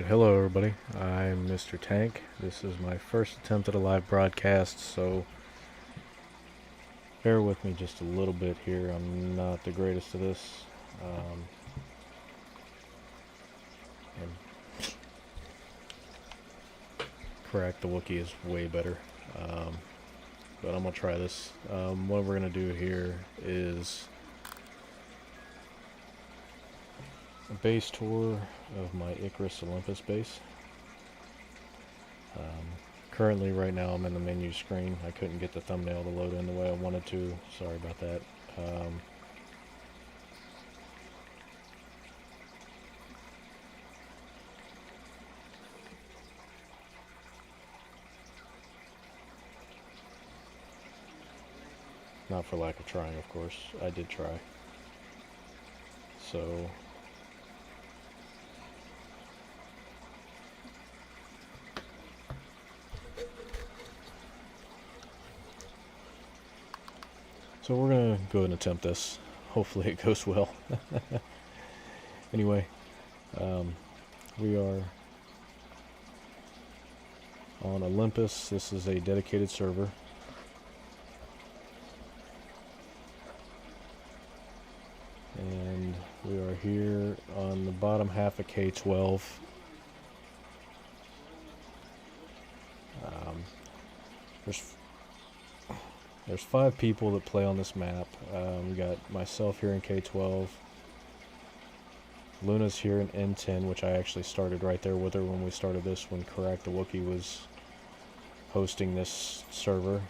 Alright, hello everybody. I'm Mr. Tank. This is my first attempt at a live broadcast, so bear with me just a little bit here. I'm not the greatest at this. And correct, the Wookiee is way better. But I'm going to try this. What we're going to do here is a base tour of my Icarus Olympus base. Currently, right now, I'm in the menu screen. I couldn't get the thumbnail to load in the way I wanted to. Sorry about that. Not for lack of trying, of course. I did try. So we're gonna go ahead and attempt this. Hopefully it goes well. Anyway, we are on Olympus. This is a dedicated server. And we are here on the bottom half of K12. There's 5 people that play on this map. We got myself here in K12. Luna's here in N10, which I actually started right there with her when we started this, when Correct the Wookiee was hosting this server.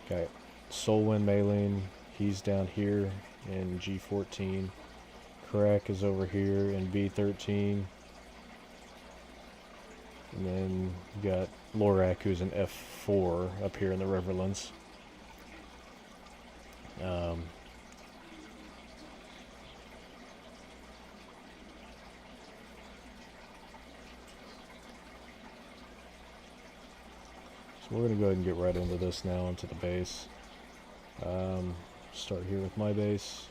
Got Soulwind Maylene, he's down here in G14. Correct is over here in B13. And then you got Lorak, who's in F4 up here in the Riverlands. So we're going to go ahead and get right into this now, into the base. Start here with my base.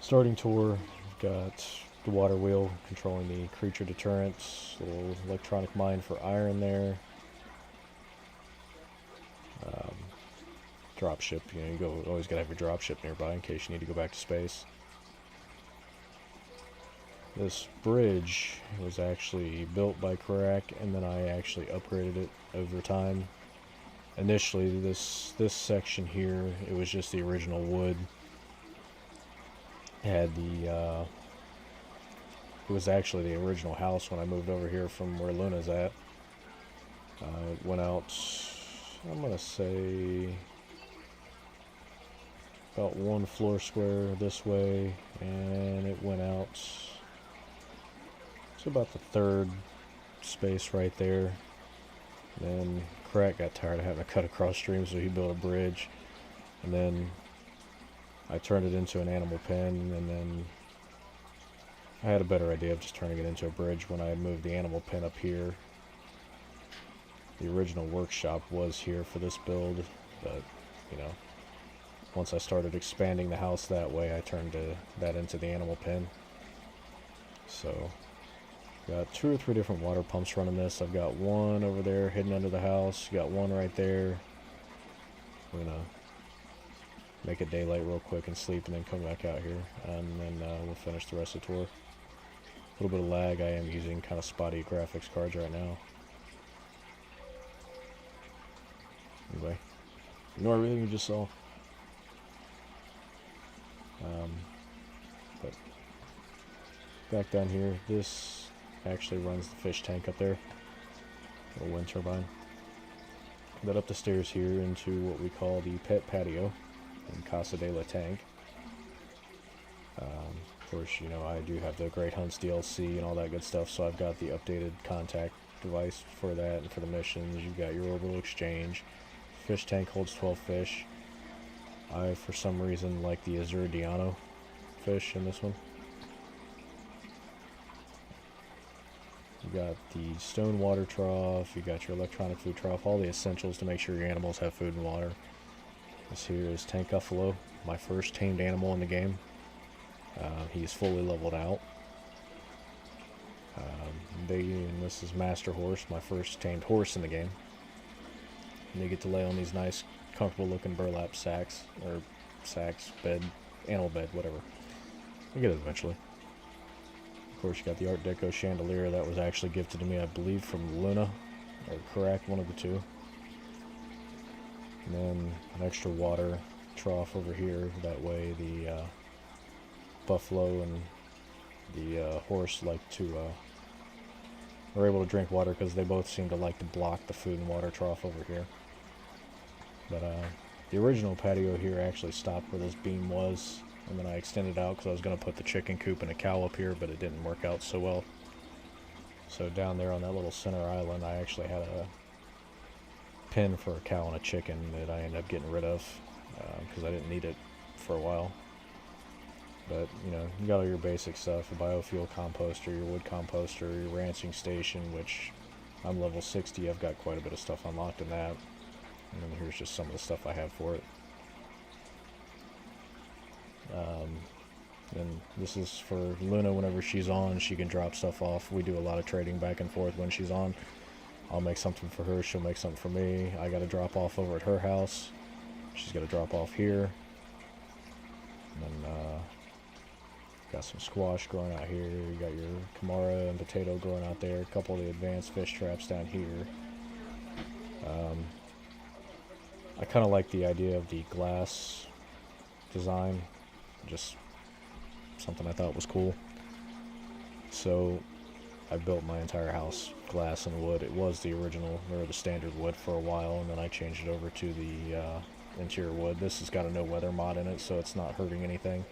Starting tour, got the water wheel controlling the creature deterrents, little electronic mine for iron there. Dropship, you always gotta have your dropship nearby in case you need to go back to space. This bridge was actually built by Karak, and then I actually upgraded it over time. Initially, this section here, it was just the original wood. It had the it was actually the original house when I moved over here from where Luna's at. It went out, I'm gonna say, about 1 floor square this way, and it went out to about the 3rd space right there. And then Crack got tired of having to cut across stream, so he built a bridge. And then I turned it into an animal pen, and then I had a better idea of just turning it into a bridge when I moved the animal pen up here. The original workshop was here for this build, but, once I started expanding the house that way, I turned that into the animal pen. So, got 2 or 3 different water pumps running this. I've got one over there hidden under the house. Got one right there. I'm gonna make it daylight real quick and sleep, and then come back out here, and then we'll finish the rest of the tour. A little bit of lag. I am using kind of spotty graphics cards right now. Anyway, ignore everything you just saw. But back down here, this actually runs the fish tank up there, a wind turbine. But up the stairs here into what we call the pet patio in Casa de la Tank. Of course, I do have the Great Hunts DLC and all that good stuff, so I've got the updated contact device for that and for the missions. You've got your orbital exchange. Fish tank holds 12 fish. I, for some reason, like the Azure Diano fish in this one. You got the stone water trough, you got your electronic food trough, all the essentials to make sure your animals have food and water. This here is Tank Buffalo, my first tamed animal in the game. He's fully leveled out. And this is Master Horse, my first tamed horse in the game. And they get to lay on these nice, comfortable-looking burlap sacks, or sacks, bed, animal bed, whatever. You get it eventually. Of course, you got the Art Deco chandelier that was actually gifted to me, I believe, from Luna, or Correct, one of the two. And then an extra water trough over here. That way, the buffalo and the horse like to are able to drink water because they both seem to like to block the food and water trough over here. But the original patio here actually stopped where this beam was, and then I extended out because I was going to put the chicken coop and a cow up here, but it didn't work out so well. So down there on that little center island, I actually had a pen for a cow and a chicken that I ended up getting rid of because I didn't need it for a while. But, you know, you got all your basic stuff, a biofuel composter, your wood composter, your ranching station, which I'm level 60, I've got quite a bit of stuff unlocked in that. And then here's just some of the stuff I have for it. And this is for Luna. Whenever she's on, she can drop stuff off. We do a lot of trading back and forth when she's on. I'll make something for her, she'll make something for me. I gotta drop off over at her house. She's gotta drop off here. And then, got some squash growing out here. You got your Kamara and potato growing out there. A couple of the advanced fish traps down here. I kind of like the idea of the glass design. Just something I thought was cool. So I built my entire house glass and wood. It was the original, or the standard wood for a while, and then I changed it over to the interior wood. This has got a no weather mod in it, so it's not hurting anything.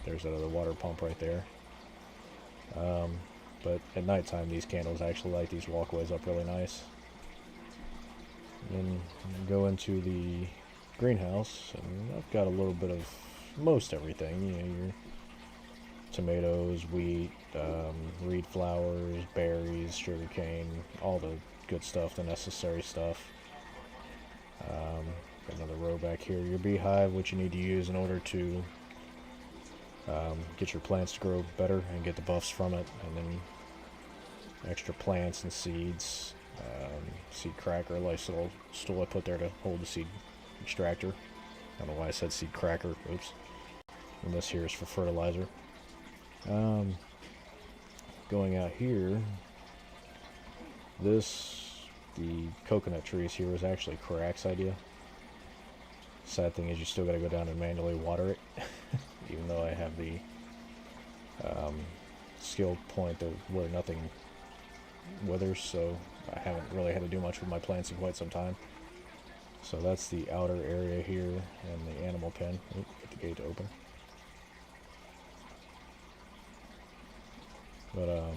There's that other water pump right there. But at nighttime, these candles actually light these walkways up really nice. And then go into the greenhouse, and I've got a little bit of most everything. You know, your tomatoes, wheat, reed flowers, berries, sugarcane, all the good stuff, the necessary stuff. Got another row back here. Your beehive, which you need to use in order to get your plants to grow better and get the buffs from it, and then extra plants and seeds, seed cracker, nice little stool I put there to hold the seed extractor. I don't know why I said seed cracker, oops. And this here is for fertilizer. Going out here, the coconut trees here was actually Karak's idea. Sad thing is you still gotta go down and manually water it. Even though I have the skill point of where nothing withers, so I haven't really had to do much with my plants in quite some time. So that's the outer area here and the animal pen. Oop, get the gate to open. But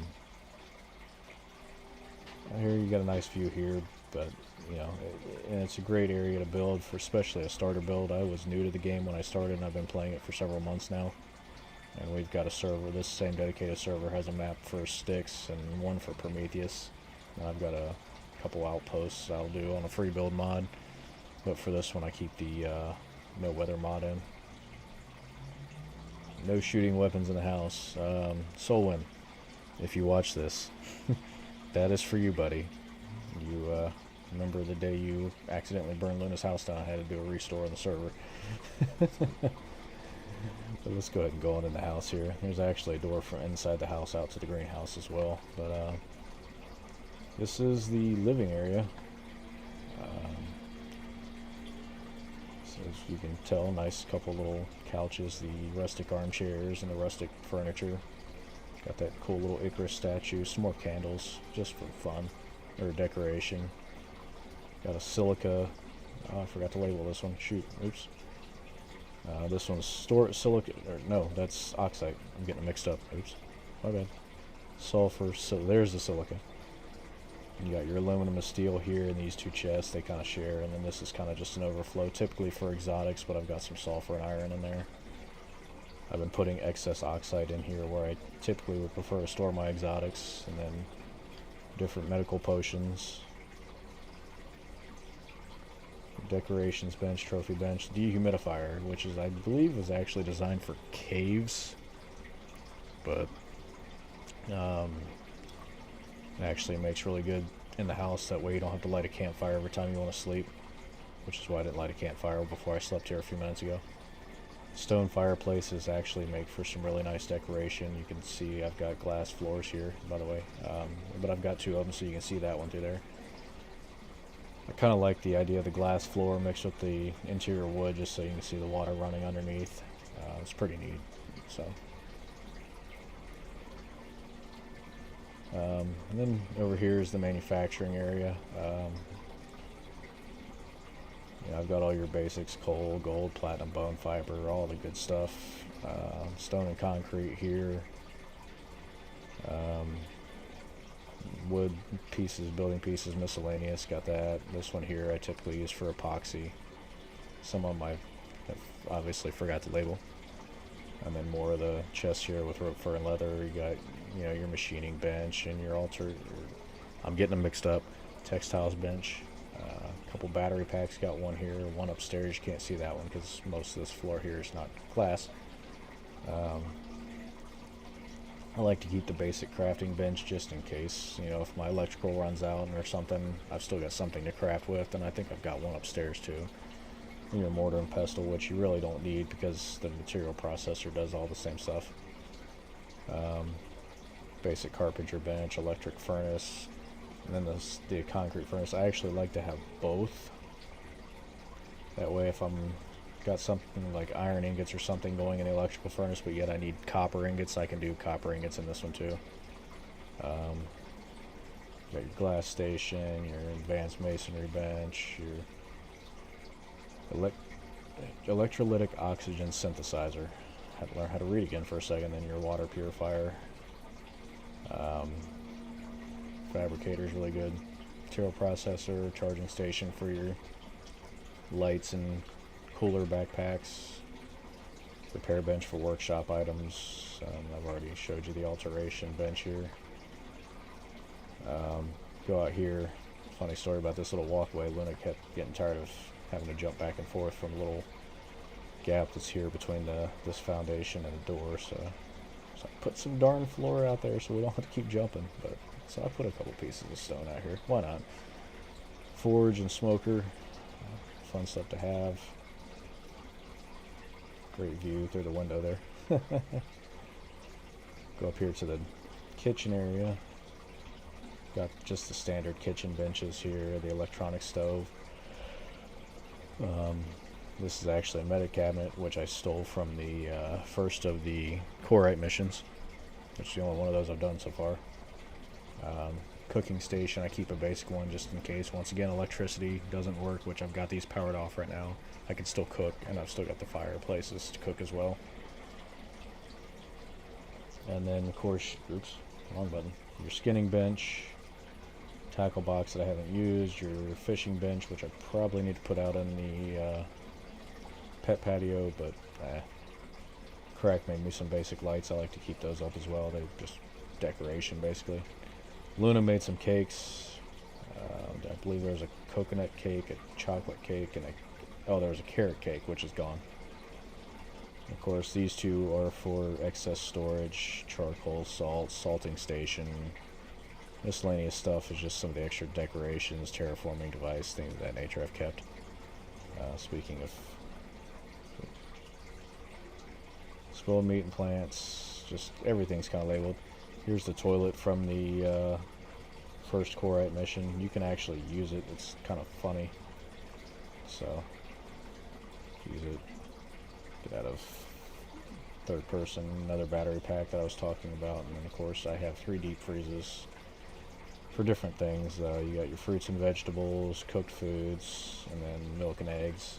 here you got a nice view here, but you know, and it's a great area to build for, especially a starter build. I was new to the game when I started, and I've been playing it for several months now. And we've got a server. This same dedicated server has a map for Styx and one for Prometheus. And I've got a couple outposts I'll do on a free build mod, but for this one I keep the no weather mod in. No shooting weapons in the house. Solwyn, if you watch this, that is for you, buddy. You remember the day you accidentally burned Luna's house down? I had to do a restore on the server. But let's go ahead and go on in the house here. There's actually a door from inside the house out to the greenhouse as well. But this is the living area. So as you can tell, nice couple little couches, the rustic armchairs and the rustic furniture. Got that cool little Icarus statue, some more candles just for fun, or decoration. Got a silica, oh, I forgot to label this one, shoot, oops. This one's silica, or no, that's oxide, I'm getting it mixed up, oops, my bad. Sulfur, so there's the silica. You got your aluminum and steel here in these two chests, they kind of share, and then this is kind of just an overflow, typically for exotics, but I've got some sulfur and iron in there. I've been putting excess oxide in here where I typically would prefer to store my exotics, and then different medical potions. Decorations bench, trophy bench, dehumidifier, which is, I believe, was actually designed for caves, but It actually makes really good in the house. That way you don't have to light a campfire every time you want to sleep, which is why I didn't light a campfire before I slept here a few minutes ago. Stone fireplaces actually make for some really nice decoration. You can see I've got glass floors here, by the way, but I've got two of them, so you can see that one through there. I kind of like the idea of the glass floor mixed with the interior wood, just so you can see the water running underneath. It's pretty neat. So, and then over here is the manufacturing area. I've got all your basics: coal, gold, platinum, bone fiber, all the good stuff. Stone and concrete here. Wood pieces, building pieces, miscellaneous, got that. This one here I typically use for epoxy. Some of them I obviously forgot to label. And then more of the chests here with rope fur and leather. You got, your machining bench and your I'm getting them mixed up. Textiles bench. A couple battery packs, got one here, one upstairs. You can't see that one because most of this floor here is not glass. I like to keep the basic crafting bench just in case, if my electrical runs out or something, I've still got something to craft with. And I think I've got one upstairs too. And your mortar and pestle, which you really don't need because the material processor does all the same stuff. Basic carpenter bench, electric furnace, and then the concrete furnace. I actually like to have both. That way if I'm got something like iron ingots or something going in the electrical furnace, but yet I need copper ingots, I can do copper ingots in this one too. Got your glass station, your advanced masonry bench, your electrolytic oxygen synthesizer. Had to learn how to read again for a second. Then your water purifier. Fabricator's really good. Material processor, charging station for your lights and cooler backpacks. Repair bench for workshop items. I've already showed you the alteration bench here. Go out here. Funny story about this little walkway. Luna kept getting tired of having to jump back and forth from a little gap that's here between this foundation and the door. So I put some darn floor out there so we don't have to keep jumping. So I put a couple pieces of stone out here. Why not? Forge and smoker. Fun stuff to have. Great view through the window there. Go up here to the kitchen area. Got just the standard kitchen benches here, the electronic stove. This is actually a meta cabinet, which I stole from the first of the Corite missions, which is the only one of those I've done so far. Cooking station, I keep a basic one just in case. Once again, electricity doesn't work, which I've got these powered off right now. I can still cook, and I've still got the fireplaces to cook as well. And then, of course, oops, wrong button. Your skinning bench, tackle box that I haven't used, your fishing bench, which I probably need to put out in the pet patio, but Crack made me some basic lights. I like to keep those up as well. They're just decoration, basically. Luna made some cakes. I believe there was a coconut cake, a chocolate cake, and there was a carrot cake, which is gone. Of course, these two are for excess storage: charcoal, salt, salting station. Miscellaneous stuff is just some of the extra decorations, terraforming device, things of that nature I've kept. Speaking of spoiled meat and plants, just everything's kind of labeled. Here's the toilet from the first Corite mission. You can actually use it. It's kind of funny. So, use it. Get out of third person. Another battery pack that I was talking about. And then, of course, I have 3 deep freezes for different things. You got your fruits and vegetables, cooked foods, and then milk and eggs.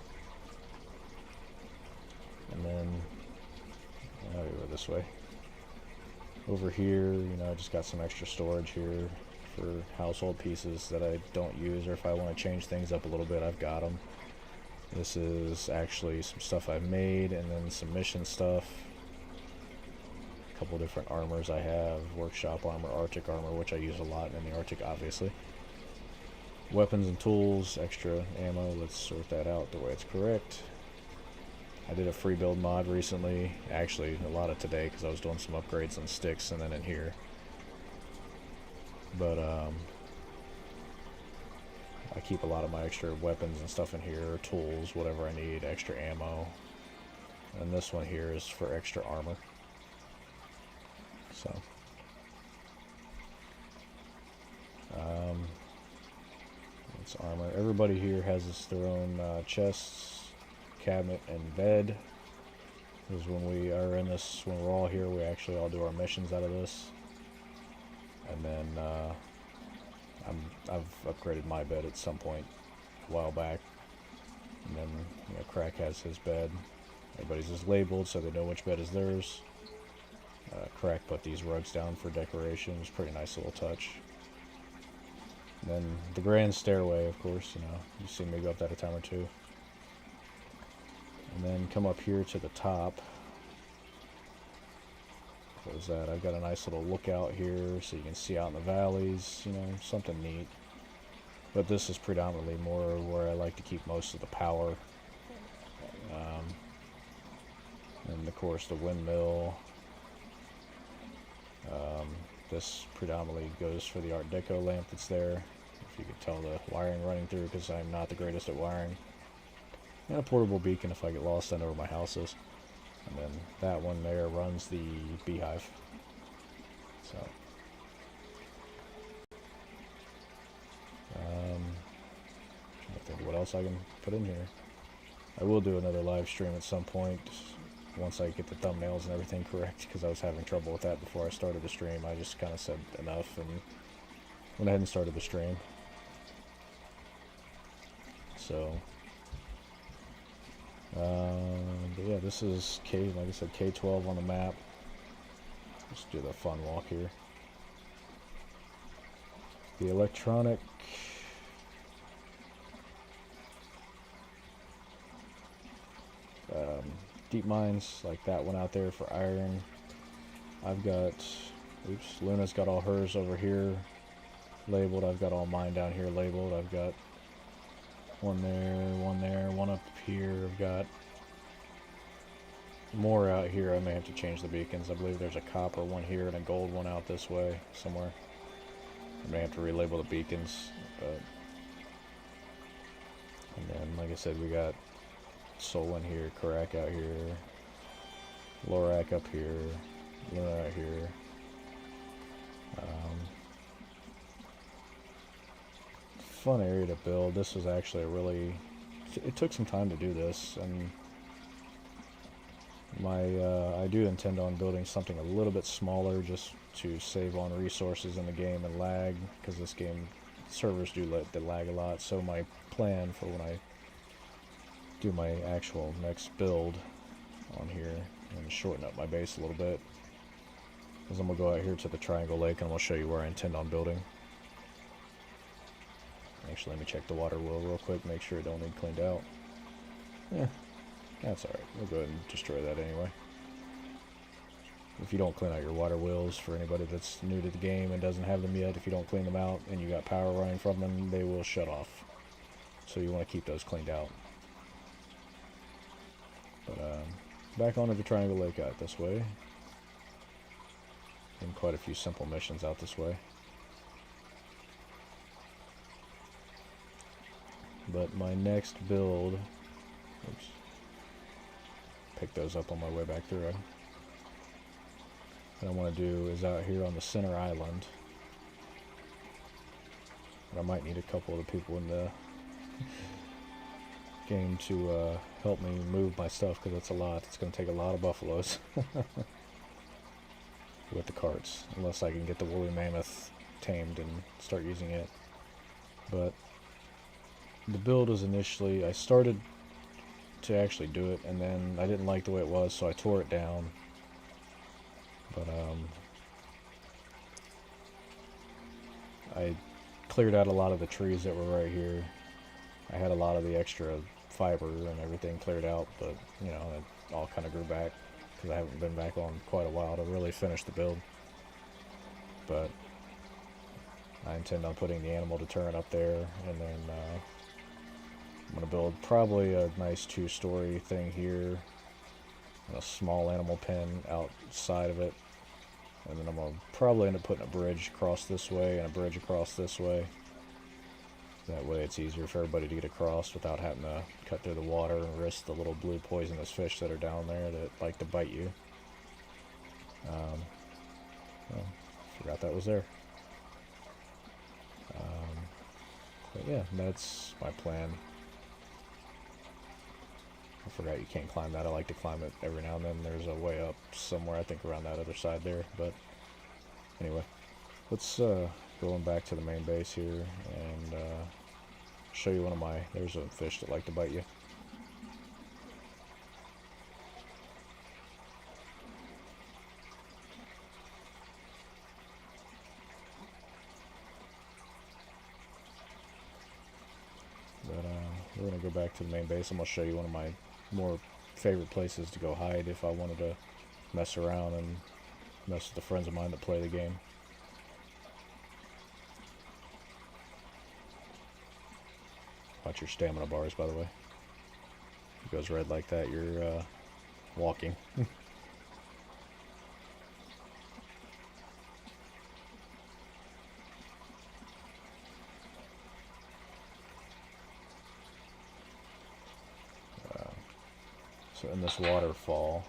And then, I'll go this way. Over here, I just got some extra storage here for household pieces that I don't use, or if I want to change things up a little bit, I've got them. This is actually some stuff I've made, and then some mission stuff. A couple different armors I have: workshop armor, Arctic armor, which I use a lot in the Arctic, obviously. Weapons and tools, extra ammo. Let's sort that out the way it's correct. I did a free build mod recently, actually a lot of today, because I was doing some upgrades on sticks. And then in here, But I keep a lot of my extra weapons and stuff in here, tools, whatever I need, extra ammo. And this one here is for extra armor. So, it's armor. Everybody here has their own chests, cabinet, and bed. Because when we are in this, when we're all here, we actually all do our missions out of this. And then I've upgraded my bed at some point a while back. And then, you know, Crack has his bed. Everybody's is labeled so they know which bed is theirs. Crack put these rugs down for decorations. Pretty nice little touch. And then the grand stairway, of course, you know, you've seen me go up that a time or two. And then come up here to the top. What is that? I've got a nice little lookout here so you can see out in the valleys, you know, something neat. But this is predominantly more where I like to keep most of the power. And of course the windmill. This predominantly goes for the Art Deco lamp that's there. If you could tell the wiring running through, because I'm not the greatest at wiring. And a portable beacon if I get lost under where my house is. And then that one there runs the beehive. So, trying to think what else I can put in here. I will do another live stream at some point once I get the thumbnails and everything correct, because I was having trouble with that before I started the stream. I just kind of said enough and went ahead and started the stream. So, but yeah, this is like I said, K12 on the map. Let's do the fun walk here. The electronic deep mines, like that one out there for iron. I've got, oops, Luna's got all hers over here labeled. I've got all mine down here labeled. I've got one there, one up here. I've got more out here. I may have to change the beacons. I believe there's a copper one here and a gold one out this way somewhere. I may have to relabel the beacons. But, and then, like I said, we got Soul in here, Karak out here, Lorak up here, Luna out here. Fun area to build. This was actually a really, it took some time to do this, and I do intend on building something a little bit smaller just to save on resources in the game and lag, because this game servers do lag a lot. So my plan for when I do my actual next build on here and shorten up my base a little bit is I'm going to go out here to the Triangle Lake and I'll show you where I intend on building. Actually, let me check the water wheel real quick, make sure it don't need cleaned out. Yeah, that's alright. We'll go ahead and destroy that anyway. If you don't clean out your water wheels, for anybody that's new to the game and doesn't have them yet, if you don't clean them out and you got power running from them, they will shut off. So you want to keep those cleaned out. But back onto the Triangle Lake out this way. And quite a few simple missions out this way. But my next build, oops, pick those up on my way back through. What I want to do is out here on the center island. I might need a couple of the people in the game to help me move my stuff, because it's a lot. It's going to take a lot of buffaloes with the carts, unless I can get the woolly mammoth tamed and start using it. But the build was initially, I started to actually do it, and then I didn't like the way it was, so I tore it down. But I cleared out a lot of the trees that were right here. I had a lot of the extra fiber and everything cleared out, but you know, it all kind of grew back because I haven't been back on quite a while to really finish the build. But I intend on putting the animal deterrent up there, and then I'm going to build probably a nice 2-story thing here, and a small animal pen outside of it, And then I'm going to probably end up putting a bridge across this way and a bridge across this way. That way it's easier for everybody to get across without having to cut through the water and risk the little blue poisonous fish that are down there that like to bite you. Oh, forgot that was there. But yeah, that's my plan. I forgot you can't climb that. I like to climb it every now and then. There's a way up somewhere, I think around that other side there. But anyway, let's going back to the main base here and show you one of my, there's a fish that like to bite you. But we're going to go back to the main base. I'm going to show you one of my more favorite places to go hide if I wanted to mess around and mess with the friends of mine that play the game. Watch your stamina bars, by the way. If it goes red like that, you're walking. So in this waterfall,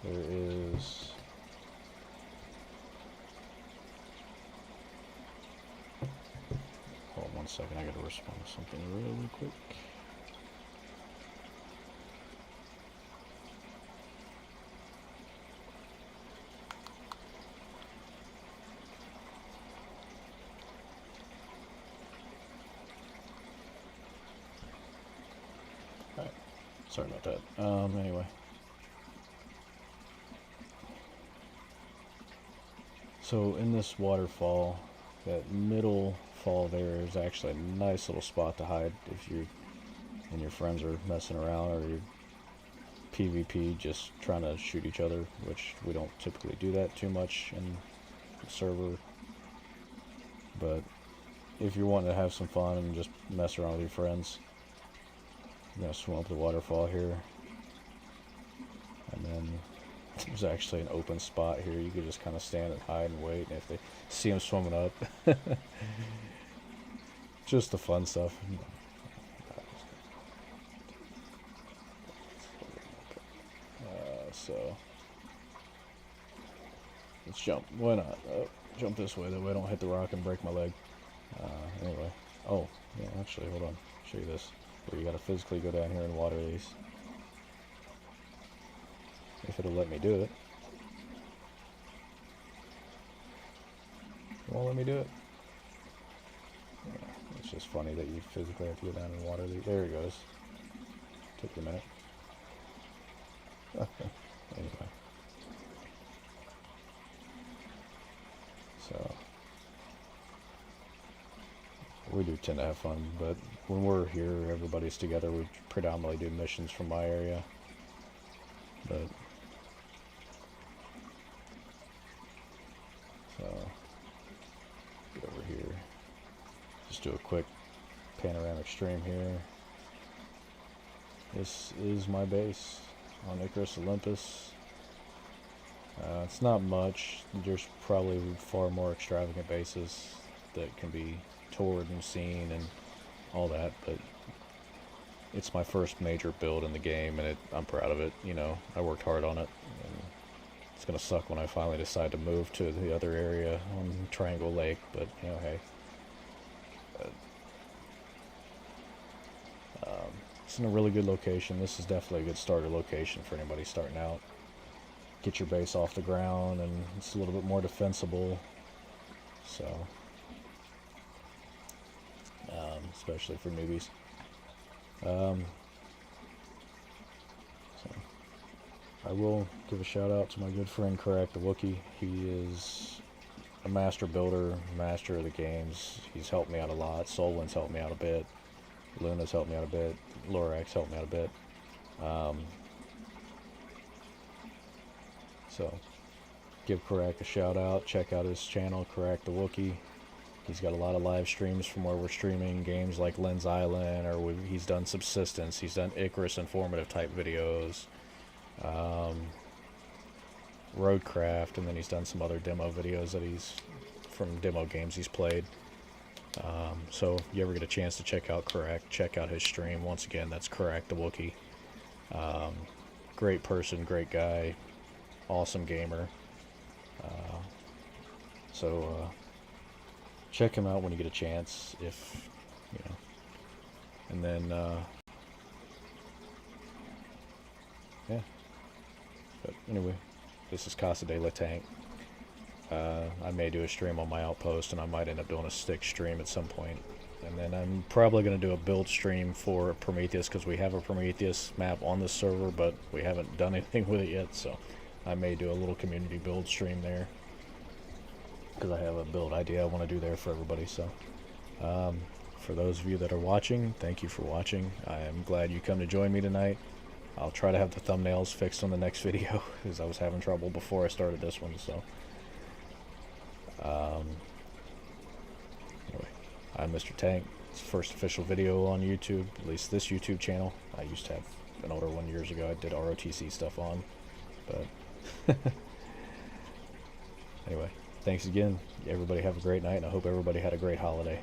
there is hold on 1 second, I gotta respond to something really quick. Alright, sorry about that. Anyway. So in this waterfall, that middle fall there is actually a nice little spot to hide if you and your friends are messing around, or you're PvP just trying to shoot each other, which we don't typically do that too much in the server. But if you're wanting to have some fun and just mess around with your friends, you're going to swim up the waterfall here. And then there's actually an open spot here. You could just kind of stand and hide and wait. And if they see them swimming up, just the fun stuff. So let's jump. Why not? Jump this way. That way I don't hit the rock and break my leg. Anyway. Oh, yeah, actually, hold on. Show you this. Where you got to physically go down here and water these. If it'll let me do it. It won't let me do it. Yeah, it's just funny that you physically have to go down and water these. There it goes. Took a minute. Anyway. So we do tend to have fun, but when we're here, everybody's together. We predominantly do missions from my area. But so get over here. Just do a quick panoramic stream here. This is my base on Icarus, Olympus. It's not much. There's probably far more extravagant bases that can be toured and seen and all that, but it's my first major build in the game, and I'm proud of it. You know, I worked hard on it, and it's gonna suck when I finally decide to move to the other area on Triangle Lake, but you know, hey. It's in a really good location. This is definitely a good starter location for anybody starting out. Get your base off the ground, and it's a little bit more defensible. So, especially for newbies. So, I will give a shout out to my good friend Crack the Wookiee. He is a master builder, master of the games. He's helped me out a lot. Solwin's helped me out a bit. Luna's helped me out a bit. Lorax helped me out a bit. So, give Karak a shout out. Check out his channel, Karak the Wookiee. He's got a lot of live streams from where we're streaming games like Lens Island, or he's done Subsistence. He's done Icarus informative type videos. Roadcraft, and then he's done some other demo videos that he's from demo games he's played. So if you ever get a chance to check out Correct, check out his stream. Once again, that's Correct the Wookiee. Great person, great guy, awesome gamer. So check him out when you get a chance, if you know. And then yeah. But anyway, this is Casa de la Tank. I may do a stream on my outpost, and I might end up doing a stick stream at some point. And then I'm probably going to do a build stream for Prometheus, because we have a Prometheus map on this server, but we haven't done anything with it yet, so I may do a little community build stream there, because I have a build idea I want to do there for everybody. So for those of you that are watching, thank you for watching. I am glad you come to join me tonight. I'll try to have the thumbnails fixed on the next video, because I was having trouble before I started this one. So anyway, I'm Mr. Tank. It's the first official video on YouTube, at least this YouTube channel. I used to have an older one years ago I did ROTC stuff on, but anyway, thanks again. Everybody have a great night, and I hope everybody had a great holiday.